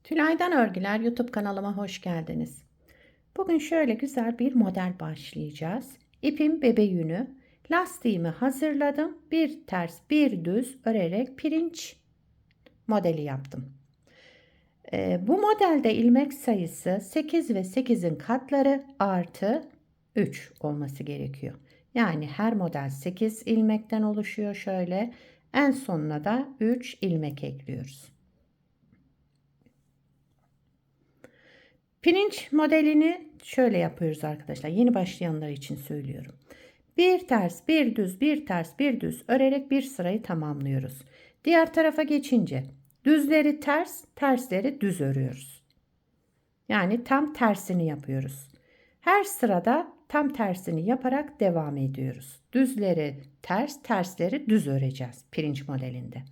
Tülay'dan Örgüler YouTube kanalıma hoş geldiniz. Bugün şöyle güzel bir model başlayacağız. İpim bebe yünü, lastiğimi hazırladım. Bir ters bir düz örerek pirinç modeli yaptım. Bu modelde ilmek sayısı 8 ve 8'in katları artı 3 olması gerekiyor. Yani her model 8 ilmekten oluşuyor şöyle. En sonuna da 3 ilmek ekliyoruz. Pirinç modelini şöyle yapıyoruz arkadaşlar. Yeni başlayanlar için söylüyorum. Bir ters, bir düz, bir ters, bir düz örerek bir sırayı tamamlıyoruz. Diğer tarafa geçince düzleri ters, tersleri düz örüyoruz. Yani tam tersini yapıyoruz. Her sırada tam tersini yaparak devam ediyoruz. Düzleri ters, tersleri düz öreceğiz pirinç modelinde.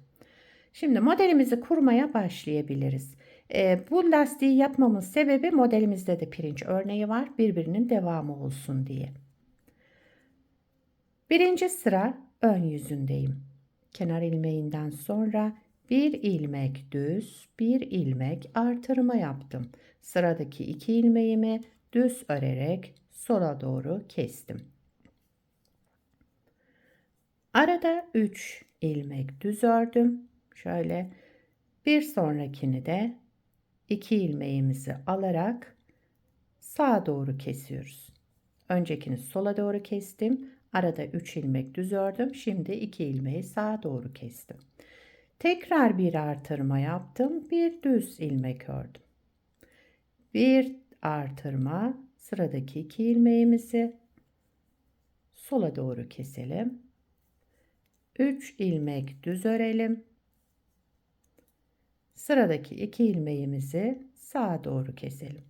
Şimdi modelimizi kurmaya başlayabiliriz. Bu lastiği yapmamın sebebi modelimizde de pirinç örneği var. Birbirinin devamı olsun diye. Birinci sıra ön yüzündeyim. Kenar ilmeğinden sonra bir ilmek düz, bir ilmek artırma yaptım. Sıradaki iki ilmeğimi düz örerek sola doğru kestim. Arada 3 ilmek düz ördüm. Şöyle bir sonrakini de 2 ilmeğimizi alarak sağa doğru kesiyoruz. Öncekini sola doğru kestim. Arada 3 ilmek düz ördüm. Şimdi 2 ilmeği sağa doğru kestim. Tekrar bir artırma yaptım. Bir düz ilmek ördüm. Bir artırma, sıradaki 2 ilmeğimizi sola doğru keselim. 3 ilmek düz örelim. Sıradaki 2 ilmeğimizi sağa doğru keselim.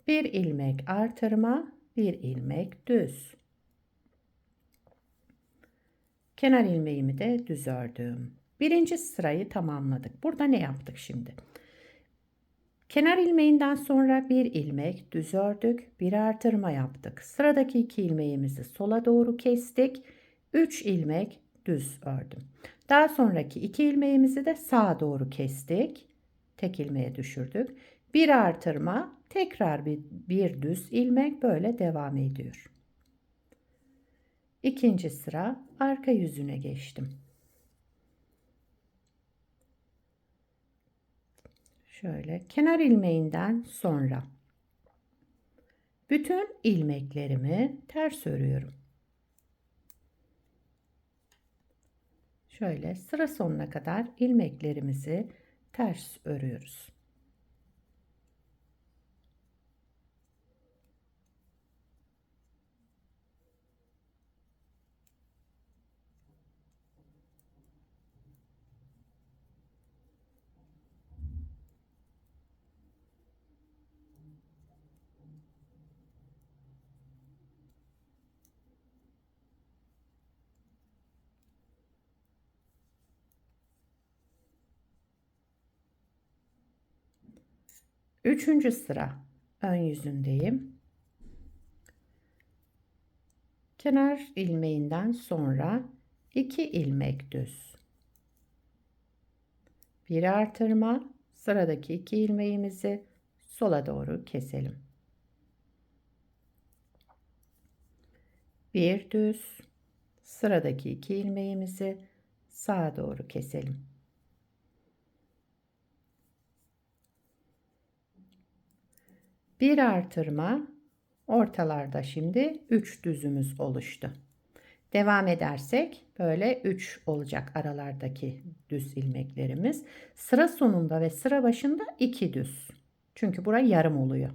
Bir ilmek artırma, bir ilmek düz. Kenar ilmeğimi de düz ördüm. Birinci sırayı tamamladık. Burada ne yaptık şimdi? Kenar ilmeğinden sonra bir ilmek düz ördük, bir artırma yaptık. Sıradaki iki ilmeğimizi sola doğru kestik. 3 ilmek düz ördüm. Daha sonraki iki ilmeğimizi de sağa doğru kestik. Tek ilmeğe düşürdük. Bir artırma, tekrar bir düz ilmek böyle devam ediyor. İkinci sıra arka yüzüne geçtim. Şöyle kenar ilmeğinden sonra bütün ilmeklerimi ters örüyorum. Şöyle sıra sonuna kadar ilmeklerimizi ters örüyoruz. Üçüncü sıra ön yüzündeyim. Kenar ilmeğinden sonra 2 ilmek düz. Bir artırma, sıradaki 2 ilmeğimizi sola doğru keselim. Bir düz, sıradaki 2 ilmeğimizi sağa doğru keselim. Bir artırma, ortalarda şimdi 3 düzümüz oluştu. Devam edersek böyle 3 olacak aralardaki düz ilmeklerimiz. Sıra sonunda ve sıra başında 2 düz. Çünkü bura yarım oluyor.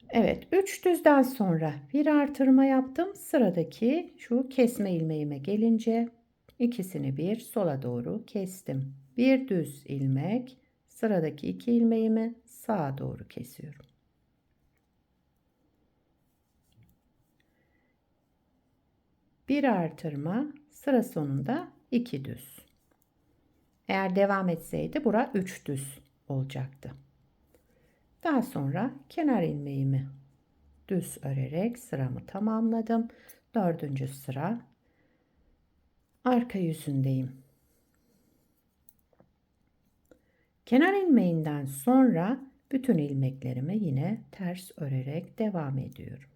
Evet, 3 düzden sonra bir artırma yaptım. Sıradaki şu kesme ilmeğime gelince ikisini bir sola doğru kestim. Bir düz ilmek, sıradaki 2 ilmeğimi sağa doğru kesiyorum. Bir artırma, sıra sonunda 2 düz. Eğer devam etseydi bura 3 düz olacaktı. Daha sonra kenar ilmeğimi düz örerek sıramı tamamladım. Dördüncü sıra arka yüzündeyim. Kenar ilmeğinden sonra bütün ilmeklerimi yine ters örerek devam ediyorum.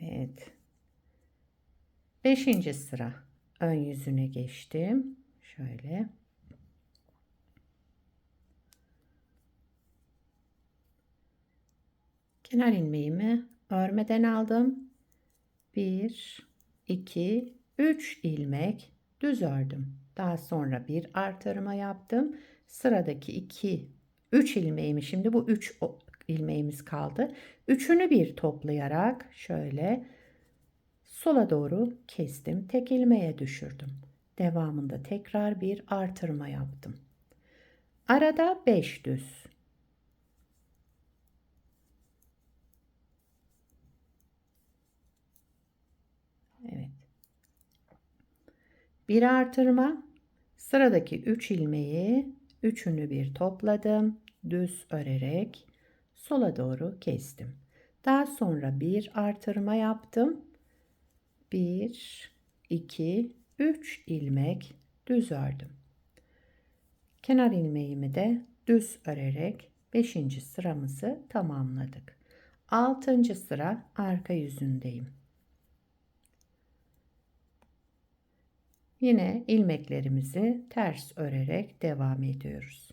Evet. 5. sıra ön yüzüne geçtim. Şöyle. Kenar ilmeğimi örmeden aldım. 1, 2, 3 ilmek düz ördüm. Daha sonra bir artırma yaptım. Sıradaki 3 ilmeğimi, şimdi bu 3 ilmeğimiz kaldı. Üçünü bir toplayarak şöyle sola doğru kestim. Tek ilmeğe düşürdüm. Devamında tekrar bir artırma yaptım. Arada 5 düz. Evet. Bir artırma. Sıradaki 3 ilmeği üçünü bir topladım. Düz örerek sola doğru kestim. Daha sonra bir artırma yaptım. 1, 2, 3 ilmek düz ördüm. Kenar ilmeğimi de düz örerek 5. sıramızı tamamladık. 6. sıra arka yüzündeyim. Yine ilmeklerimizi ters örerek devam ediyoruz.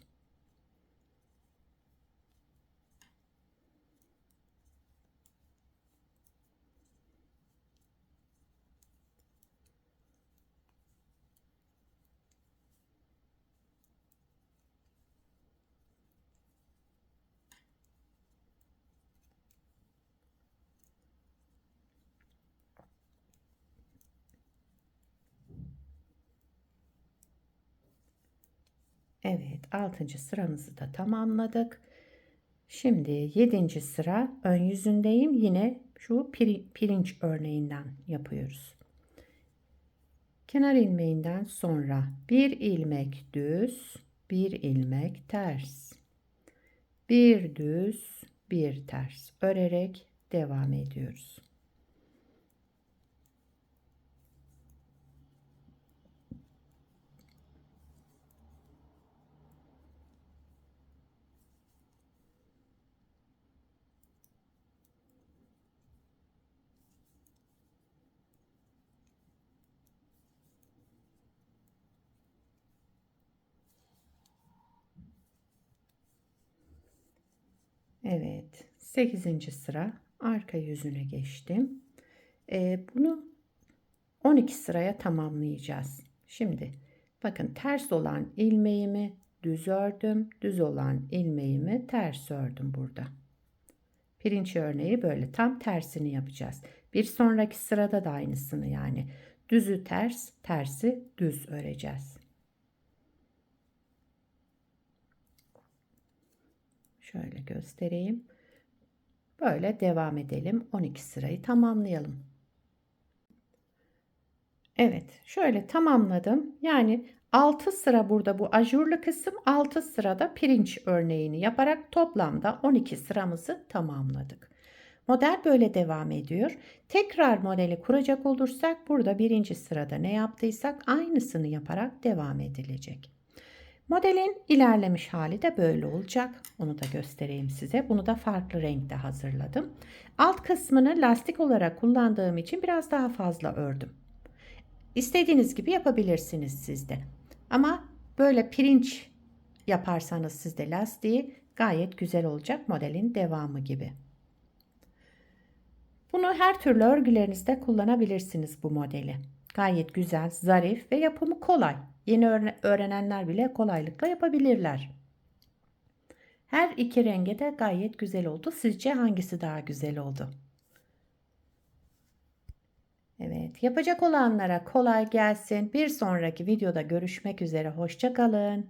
Evet, 6. sıramızı da tamamladık. Şimdi 7. sıra ön yüzündeyim. Yine şu pirinç örneğinden yapıyoruz. Kenar ilmeğinden sonra bir ilmek düz, bir ilmek ters. Bir düz, bir ters örerek devam ediyoruz. Evet, 8. sıra arka yüzüne geçtim. Bunu 12 sıraya tamamlayacağız. Şimdi bakın, ters olan ilmeğimi düz ördüm. Düz olan ilmeğimi ters ördüm burada. Pirinç örneği böyle tam tersini yapacağız. Bir sonraki sırada da aynısını, yani düzü ters, tersi düz öreceğiz. Şöyle göstereyim. Böyle devam edelim. 12 sırayı tamamlayalım. Evet, şöyle tamamladım. Yani 6 sıra burada bu ajurlu kısım, 6 sırada pirinç örneğini yaparak toplamda 12 sıramızı tamamladık. Model böyle devam ediyor. Tekrar modeli kuracak olursak burada birinci sırada ne yaptıysak aynısını yaparak devam edilecek. Modelin ilerlemiş hali de böyle olacak. Onu da göstereyim size. Bunu da farklı renkte hazırladım. Alt kısmını lastik olarak kullandığım için biraz daha fazla ördüm. İstediğiniz gibi yapabilirsiniz siz de. Ama böyle pirinç yaparsanız siz de lastiği gayet güzel olacak, modelin devamı gibi. Bunu her türlü örgülerinizde kullanabilirsiniz bu modeli. Gayet güzel, zarif ve yapımı kolay. Yeni öğrenenler bile kolaylıkla yapabilirler. Her iki renge de gayet güzel oldu. Sizce hangisi daha güzel oldu? Evet, Evet, yapacak olanlara kolay gelsin. Bir sonraki videoda görüşmek üzere. Hoşça kalın.